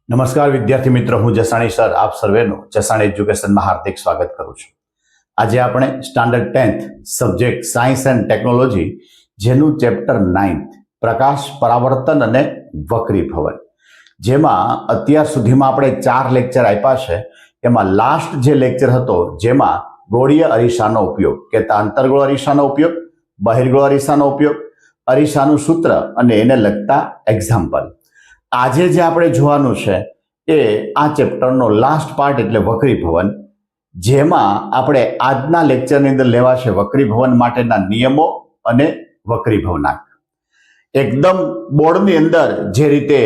નમસ્કાર વિદ્યાર્થી મિત્રો, હું જસાણી સર આપ સર્વેનું જસાણી એજ્યુકેશનમાં હાર્દિક સ્વાગત કરું છું. આજે આપણે standard 10th subject science and technology જેનું ચેપ્ટર 9th પ્રકાશ, પરાવર્તન અને વક્રીભવન, જેમાં અત્યાર સુધીમાં આપણે 4 લેક્ચર આપ્યા છે. એમાં લાસ્ટ જે લેક્ચર હતો જેમાં ગોળીય અરીસાનો ઉપયોગ, કે આંતરગોળ અરીસાનો ઉપયોગ, બહિર્ગોળ અરીસાનો ઉપયોગ, અરીસાનું સૂત્ર અને એને લગતા એક્ઝામ્પલ. આજે જે આપણે જોવાનું છે એ આ ચેપ્ટરનો લાસ્ટ પાર્ટ એટલે વક્રીભવન, જેમાં આપણે આજના લેક્ચરની અંદર લેવા છે વક્રીભવન માટેના નિયમો અને વક્રીભવનાંક. એકદમ બોર્ડની અંદર જે રીતે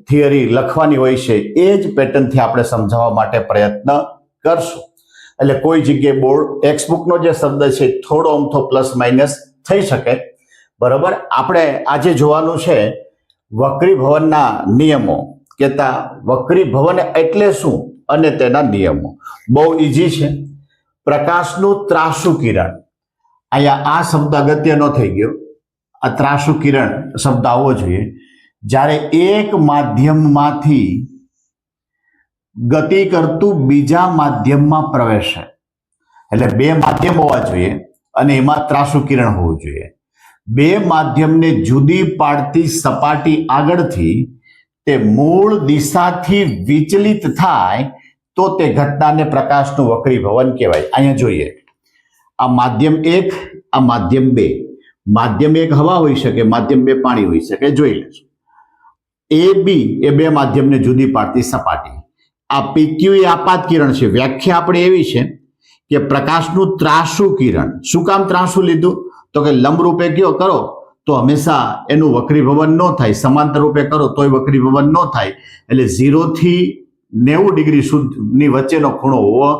થિયરી લખવાની હોય છે એ જ પેટર્નથી આપણે સમજાવવા માટે પ્રયત્ન કરશું. એટલે કોઈ જગ્યાએ બોર્ડ ટેક્સ્ટબુકનો જે શબ્દ છે થોડો અમથો પ્લસ માઇનસ થઈ શકે, બરાબર. આપણે આજે જોવાનું છે વક્રીભવનના નિયમો, કહેતા વક્રીભવન એટલે શું અને તેના નિયમો. બહુ ઈઝી છે. પ્રકાશનું ત્રાસુ કિરણ, અહીંયા આ શબ્દ અગત્યનો થઈ ગયો. આ ત્રાસુ કિરણ શબ્દ આવવો જોઈએ. જ્યારે એક માધ્યમમાંથી ગતિ કરતું બીજા માધ્યમમાં પ્રવેશે, એટલે બે માધ્યમ હોવા જોઈએ અને એમાં ત્રાસુ કિરણ હોવું જોઈએ. બે માધ્યમને જુદી પાડતી સપાટી આગળથી તે મૂળ દિશાથી વિચલિત થાય તો તે ઘટનાને પ્રકાશનું વક્રીભવન કહેવાય. અહીંયા જોઈએ, આ માધ્યમ 1, આ માધ્યમ 2. માધ્યમ 1 હવા હોઈ શકે, માધ્યમ 2 પાણી હોઈ શકે. જોઈ લેશું. એ બી એ બે માધ્યમને જુદી પાડતી સપાટી. આ પીક્યુ એ આપાત કિરણ છે. વ્યાખ્યા આપણે એવી છે કે પ્રકાશનું ત્રાસુ કિરણ. શું કામ ત્રાસુ લીધું? તો કે લંબ રૂપે કયો કરો તો હંમેશા એનું વક્રીભવન ન થાય, સમાંતર રૂપે કરો તોય વક્રીભવન ન થાય. એટલે 0 થી 90 ડિગ્રી સુધીની વચ્ચેનો ખૂણો હોવો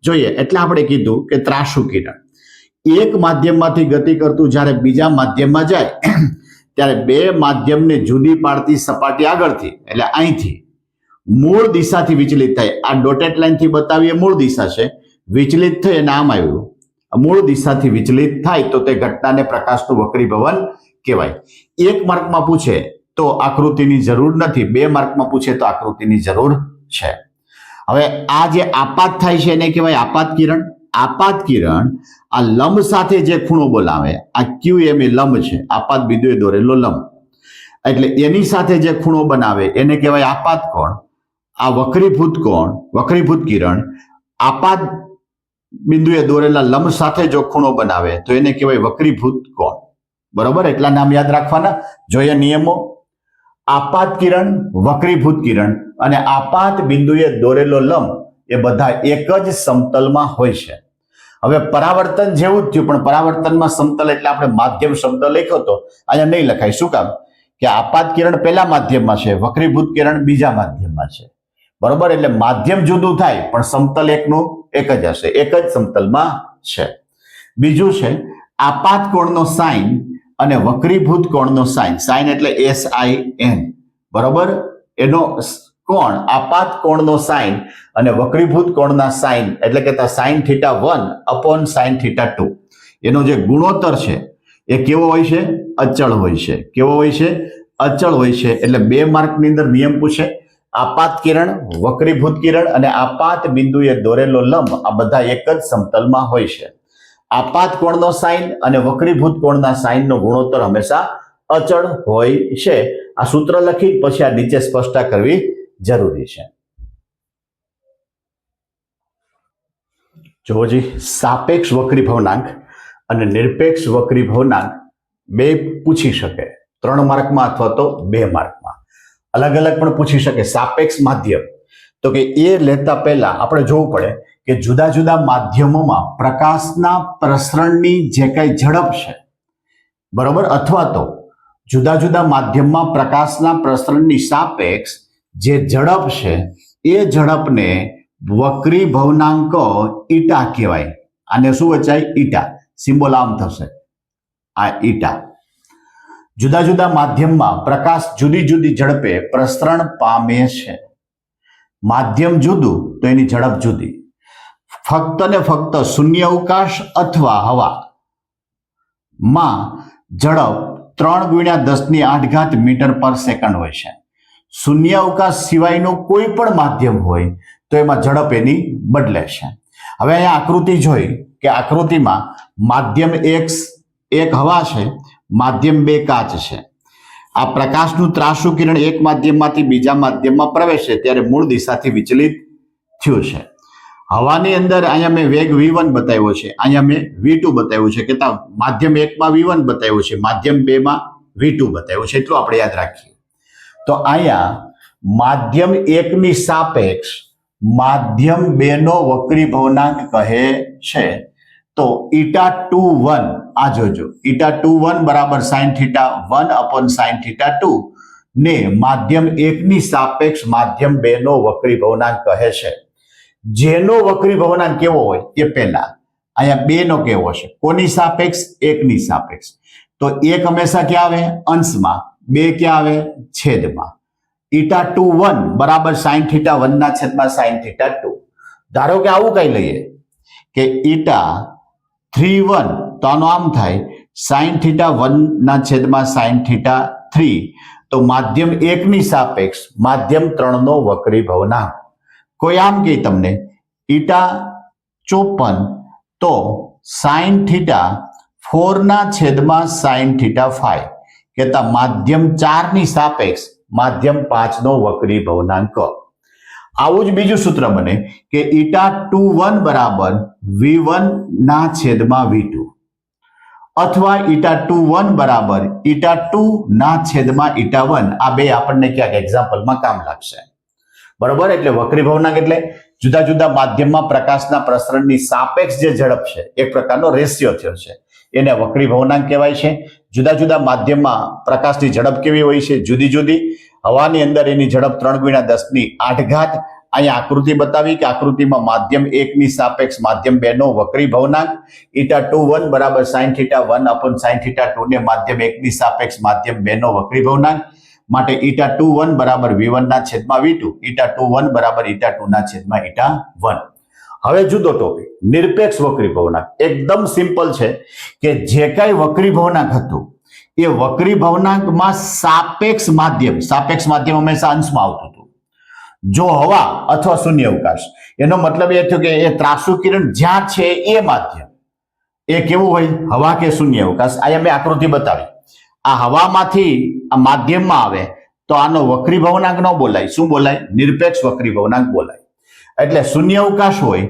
જોઈએ. એટલે આપણે કીધું કે ત્રાસુ કિરણ એક માધ્યમમાંથી ગતિ કરતું જ્યારે બીજા માધ્યમમાં જાય ત્યારે બે માધ્યમને જુદી પાડતી સપાટી આગળથી, એટલે અહીંથી મૂળ દિશાથી વિચલિત થાય. આ ડોટેડ લાઈનથી બતાવીએ મૂળ દિશા છે, વિચલિત થઈ અને આમ આવ્યું. મૂળ દિશાથી વિચલિત થાય તો તે ઘટનાને પ્રકાશનું વક્રીભવન કહેવાય. 1 માર્કમાં પૂછે તો આકૃતિની જરૂર નથી, 2 માર્કમાં પૂછે તો આકૃતિની જરૂર છે. હવે આ જે આપાત થાય છે એને કહેવાય આપાત કિરણ. આપાત કિરણ આ લંબ સાથે જે ખૂણો બોલાવે, આ ક્યુ એમ એ લંબ છે, આપાત બિંદુએ દોરેલો લંબ, એટલે એની સાથે જે ખૂણો બનાવે એને કહેવાય આપાત કોણ. આ વક્રીભૂત કોણ, વક્રીભૂત કિરણ આપાત બિંદુએ દોરેલા લંબ સાથે જો ખૂણો બનાવે તો એને કહેવાય વક્રીભૂત કોણ. બરોબર, એટલા નામ યાદ રાખવાના. જોઈએ નિયમો. આપાત કિરણ, વક્રીભૂત કિરણ અને આપાત બિંદુએ દોરેલો લંબ એ બધા એક જ સમતલમાં હોય છે. હવે પરાવર્તન જેવું જ થયું, પણ પરાવર્તનમાં સમતલ એટલે આપણે માધ્યમ શબ્દ લખ્યો હતો, અહીંયા નહીં લખાય. શું કામ? કે આપાત કિરણ પહેલા માધ્યમમાં છે, વક્રીભૂત કિરણ બીજા માધ્યમમાં છે. બરોબર, એટલે માધ્યમ જુદું થાય પણ સમતલ એકનું એક જ હશે, એક જ સમતલમાં છે. બીજું છે આપાત કોણનો સાઇન અને વક્રીભૂત કોણનો સાઇન. સાઇન એટલે SIN, બરોબર. એનો કોણ, આપાત કોણનો સાઇન અને વક્રીભૂત કોણના સાઇન એટલે કે sin θ1 sin θ2, એનો જે ગુણોત્તર છે એ કેવો હોય છે? અચળ હોય છે. કેવો હોય છે? અચળ હોય છે. એટલે 2 માર્કની અંદર નિયમ પૂછે. આપાત કિરણ, વક્રીભૂત કિરણ અને આપાત બિંદુએ દોરેલો લંબ આ બધા એક જ સમતલમાં હોય છે. આપાત કોણનો સાઇન અને વક્રીભૂત કોણના સાઇનનો ગુણોત્તર હંમેશા અચળ હોય છે. આ સૂત્ર લખી પછી આ નીચે સ્પષ્ટતા કરવી જરૂરી છે. જોજી, સાપેક્ષ વક્રીભવનાંક અને નિરપેક્ષ વક્રીભવનાંક બે પૂછી શકે, 3 માર્કમાં અથવા તો 2 માર્કમાં. અલગ અલગ પણ પૂછી શકે. સાપેક્ષ માધ્યમ તો કે એ લેતા પહેલા આપણે જોવું પડે કે જુદા જુદા માધ્યમોમાં પ્રકાશના પ્રસરણની જે કઈ ઝડપ છે, બરોબર, અથવા તો જુદા જુદા માધ્યમમાં પ્રકાશના પ્રસરણની સાપેક્ષ જે ઝડપ છે એ ઝડપને વક્રીભવનાંક ઈટા કહેવાય. આને શું વચાય? ઈટા. સિમ્બોલ આમ થશે, આ ઈટા. જુદા જુદા માધ્યમમાં પ્રકાશ જુદી જુદી ઝડપે પ્રસરણ પામે છે. માધ્યમ જુદું તો એની ઝડપ જુદી. ફક્ત ને ફક્ત શૂન્ય અવકાશ અથવા હવામાં ઝડપ 3 × 10⁸ મીટર પર સેકન્ડ હોય છે. શૂન્યાવકાશ સિવાયનું કોઈ પણ માધ્યમ હોય તો એમાં ઝડપ એની બદલે છે. હવે અહીંયા આકૃતિ જોઈ કે આકૃતિમાં માધ્યમ એક હવા છે, માધ્યમ 2 કાચ છે. આ પ્રકાશનું ત્રાસુ કિરણ એક માધ્યમમાંથી બીજા માધ્યમમાં પ્રવેશે ત્યારે મૂળ દિશાથી વિચલિત થયું છે. હવાની અંદર અહીંયા મેં વેગ v1 બતાવ્યો છે, અહીંયા મેં v2 બતાવ્યું છે, કે માધ્યમ 1 માં v1 બતાવ્યું છે, માધ્યમ 2 માં v2 બતાવ્યું છે. એટલું આપણે યાદ રાખીએ. તો અહીંયા માધ્યમ 1 ની સાપેક્ષ માધ્યમ 2 નો વક્રી ભવનાંક કહે છે. તો η21 આ જોજો, η21 બરાબર sin θ1 upon sin θ2 ને માધ્યમ 1 ની સાપેક્ષ માધ્યમ 2 નો વક્રી ભવનાંક કહે છે. જેનો વક્રી ભવનાંક કેવો હોય એ પહેલા અહીંયા 2 નો કેવો છે, કોની સાપેક્ષ? 1 ની સાપેક્ષ. તો 1 હંમેશા ક્યાં આવે? અંશમાં. 2 ક્યાં આવે? છેદમાં. η21 બરાબર sin θ1 ના છેદમાં sin θ2. ધારો કે આવું કઈ લઈએ કે η31 તો આનો આમ થાય sin θ1 ના છેદમાં sin θ3. તો માધ્યમ 1 ની સાપેક્ષ માધ્યમ 3 નો વક્રી ભવનાંક. કોઈ આમ કહે તમને η54 તો sin θ4 ના છેદમાં sin θ5 કહેતા માધ્યમ 4 ની સાપેક્ષ માધ્યમ 5 નો વક્રી ભવનાંક. આવું જ બીજું સૂત્ર બને કે η21 બરાબર v1 ના છેદમાં v2 અથવા η21 બરાબર η2 ના છેદમાં η1. આ બે આપણને ક્યાંક એક્ઝામ્પલમાં કામ લાગશે. બરોબર. એટલે વક્રી ભવનાંક એટલે જુદા જુદા માધ્યમમાં પ્રકાશના પ્રસરણની સાપેક્ષ જે ઝડપ છે, એક પ્રકારનો રેશિયો થયો છે, એને વક્રી ભવનાંક કહેવાય છે. જુદા જુદા માધ્યમમાં પ્રકાશની ઝડપ કેવી હોય છે? જુદી જુદી. હવાની અંદર એની ઝડપ 3 × 10⁸. અહીંયા આકૃતિ બતાવી કે આકૃતિમાં માધ્યમ 1 ની સાપેક્ષ માધ્યમ 2 નો વક્રી ભવનાંક η21 બરાબર sin θ1 upon sin θ2 ને માધ્યમ 1 ની સાપેક્ષ માધ્યમ 2 નો વક્રી ભવનાંક માટે η21 બરાબર v1 ના છેદમાં v2, η21 બરાબર η2 ના છેદમાં η1. હવે જુદો ટોપિક, નિરપેક્ષ વક્રી ભવનાંક. એકદમ સિમ્પલ છે કે જે કાંઈ વક્રી ભવનાંક હતું એ વક્રી ભવનાંકમાં સાપેક્ષ માધ્યમ હંમેશા અંશમાં આવતું હતું. જો હવા અથવા શૂન્યાવકાશ, એનો મતલબ એ થયો કે એ ત્રાસુ કિરણ જ્યાં છે એ માધ્યમ એ કેવું હોય? હવા કે શૂન્યાવકાશ. અહીંયા મેં આકૃતિ બતાવી. આ હવામાંથી આ માધ્યમમાં આવે તો આનો વક્રી ભવનાંક ન બોલાય. શું બોલાય? નિરપેક્ષ વક્રી ભવનાંક બોલાય. એટલે શૂન્યાવકાશ હોય,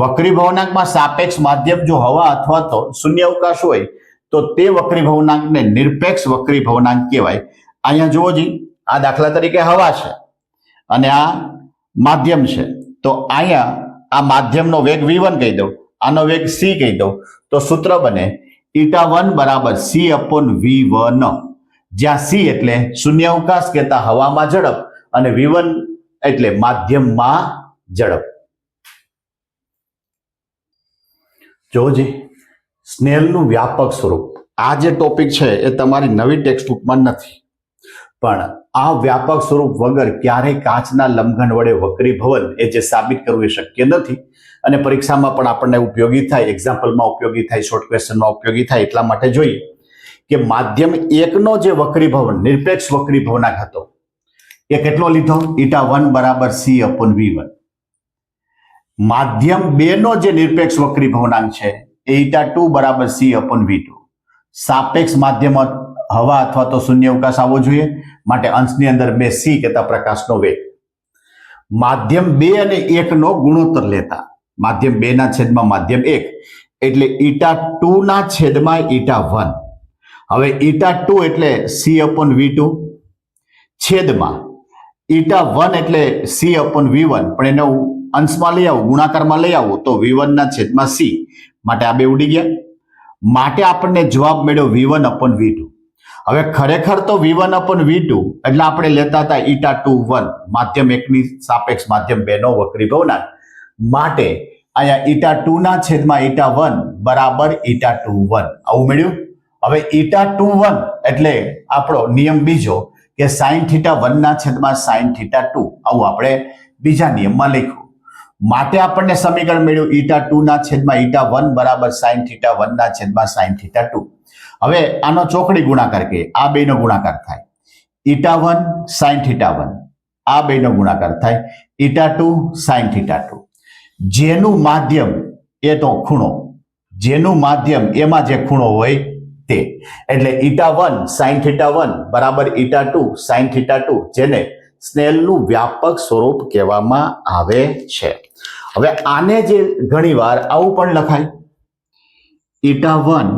વક્રી ભવનાંકમાં સાપેક્ષ માધ્યમ જો હવા અથવા તો શૂન્યાવકાશ હોય તો તે વક્રી ભવનાંકને નિરપેક્ષ વક્રી ભવનાંક કહેવાય. અહીંયા જુઓ જી, આ દાખલા તરીકે હવા છે અને આ માધ્યમ છે. તો અહીંયા આ માધ્યમનો વેગ v1 કહી દઉં, આનો વેગ c કહી દઉં, તો સૂત્ર બને η1 બરાબર c upon v1, જ્યાં c એટલે શૂન્યાવકાશ કહેતા હવામાં ઝડપ અને v1 એટલે માધ્યમમાં ઝડપ. જોજી, સ્નેલનું વ્યાપક સ્વરૂપ. આ જે ટોપિક છે એ તમારી નવી ટેક્સ્ટબુકમાં નથી, પણ આ વ્યાપક સ્વરૂપ વગર ક્યારેય કાચના લંબઘન વડે વક્રી ભવન એ જે સાબિત કરવું એ શક્ય નથી. અને પરીક્ષામાં પણ આપણને ઉપયોગી થાય, એક્ઝામ્પલમાં ઉપયોગી થાય, શોર્ટ ક્વેશ્ચનમાં ઉપયોગી થાય. એટલા માટે જોઈએ કે માધ્યમ 1 નો જે વક્રી ભવન નિરપેક્ષ વક્રી ભવનાંક હતો એ કેટલો લીધો? η1 બરાબર c upon v1. માધ્યમ 2 નો જે નિરપેક્ષ વક્રી ભવનાંક છે એ η2 બરાબર c upon v2. સાપેક્ષ માધ્યમ હવા અથવા તો શૂન્યાવકાશ આવવો જોઈએ, માટે અંશની અંદર મેં c કહેતા પ્રકાશનો વેગ. માધ્યમ 2 અને 1 નો ગુણોત્તર લેતા માધ્યમ 2 ના છેદમાં માધ્યમ 1 એટલે η2 ના છેદમાં η1. હવે η2 એટલે c upon v2 છેદમાં η1 એટલે c upon v1, પણ એને અંશમાં લઈ આવું, ગુણાકારમાં લઈ આવું તો v1 ના છેદમાં c, માટે આ બે ઉડી ગયા. માટે આપણને જવાબ મળ્યો v1 upon v2. હવે ખરેખર તો v1 upon v2 એટલે આપણે લેતા હતા η21 માધ્યમ 1 ની સાપેક્ષ માધ્યમ 2 નો વક્રી ભવનાંક. માટે અહીંયા η2 ના છેદમાં η1 બરાબર η21 આવું મળ્યું. હવે η21 એટલે આપણો નિયમ બીજો કે sin θ1 ના છેદમાં sin θ2, આવું આપણે બીજા નિયમમાં લખ્યું. માટે આપણને સમીકરણ મળ્યું η2 ના છેદમાં η1 બરાબર sin θ1 ના છેદમાં sin θ2. હવે આનો ચોકડી ગુણાકાર કહીએ, આ બેનો ગુણાકાર થાય. 𝜃1 sin 𝜃1 આ બેનો ગુણાકાર થાય 𝜃2 sin 𝜃2 જેનું માધ્યમ એ તો ખૂણો જેનું માધ્યમ એમાં જે ખૂણો હોય તે એટલે 𝜃1 sin 𝜃1 બરાબર 𝜃2 sin 𝜃2 જેને સ્નેલનું વ્યાપક સ્વરૂપ કહેવામાં આવે છે. હવે આને જે ઘણીવાર આવું પણ લખાય 𝜃1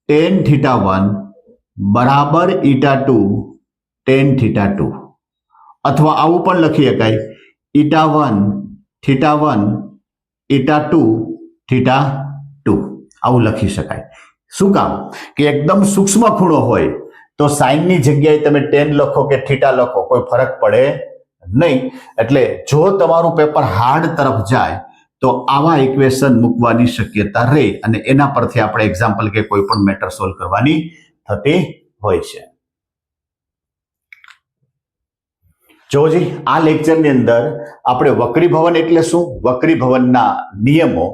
tan 𝜃1 બરાબર 𝜃2 tan 𝜃2 અથવા આવું પણ લખી શકાય 𝜃1 𝜃1 𝜃2 𝜃2 આવું લખી શકાય. શું કામ કે એકદમ સૂક્ષ્મ ખૂણો હોય તો સાઇનની જગ્યાએ તમે tan લખો કે થીટા લખો કોઈ ફરક પડે નહીં. એટલે જો તમારું પેપર હાર્ડ તરફ જાય તો આવા ઇક્વેશન મૂકવાની શક્યતા રહે અને એના પરથી આપણે એક્ઝામ્પલ કે કોઈ પણ મેટર સોલ્વ કરવાની થતી હોય છે. જોજી આ લેક્ચરની અંદર આપણે વક્રીભવન એટલે શું, વક્રીભવનના નિયમો.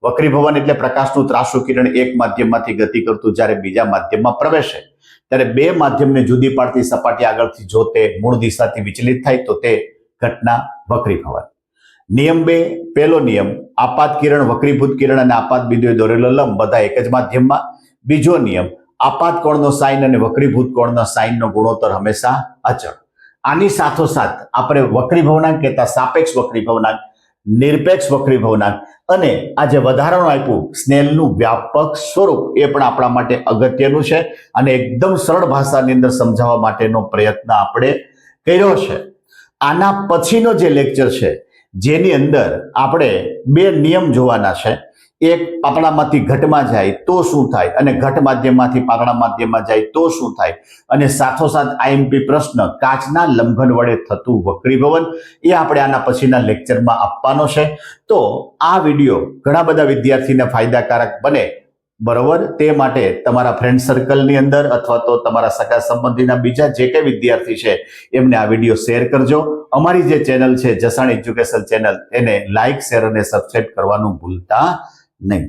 વક્રીભવન એટલે પ્રકાશનું ત્રાસુ કિરણ એક માધ્યમમાંથી ગતિ કરતું જ્યારે બીજા માધ્યમમાં પ્રવેશે ત્યારે બે માધ્યમને જુદી પાડતી સપાટી આગળથી જો તે મૂળ દિશાથી વિચલિત થાય તો તે ઘટના વક્રીભવન. નિયમ 2 પહેલો નિયમ આપાત કિરણ વક્રીભૂત કિરણ અને આપાત બિંદુએ દોરેલો લંબ બધા એક જ માધ્યમમાં. બીજો નિયમ આપાત કોણનો સાઇન અને વક્રીભૂત કોણનો સાઇનનો ગુણોત્તર હંમેશા અચળ. આની સાથોસાથ આપણે વક્રીભવનાંક કહેતા સાપેક્ષ વક્રીભવનાંક, નિરપેક્ષ વક્રીભવનાંક અને આ જે વધારાનું આપ્યું સ્નેલનું વ્યાપક સ્વરૂપ એ પણ આપણા માટે અગત્યનું છે અને એકદમ સરળ ભાષાની અંદર સમજાવવા માટેનો પ્રયત્ન આપણે કર્યો છે. આના પછીનો જે લેક્ચર છે જેની અંદર આપણે બે નિયમ જોવાના છે. એક પાતળામાંથી ઘટમાં જાય તો શું થાય અને ઘટ માધ્યમમાંથી પાતળા માધ્યમમાં જાય તો શું થાય અને સાથોસાથ આઈએમપી પ્રશ્ન કાચના લંબઘન વડે થતું વક્રીભવન એ આપણે આના પછીના લેક્ચરમાં આપવાનો છે. તો આ વિડીયો ઘણા બધા વિદ્યાર્થીને ફાયદાકારક બને બરોબર તે માટે તમારા ફ્રેન્ડ સર્કલની અંદર અથવા તો તમારા સગા સંબંધીના બીજા જે કંઈ વિદ્યાર્થી છે એમને આ વિડીયો શેર કરજો. અમારી જે ચેનલ છે જસાણ એજ્યુકેશન ચેનલ એને લાઇક શેર અને સબસ્ક્રાઇબ કરવાનું ભૂલતા નહીં.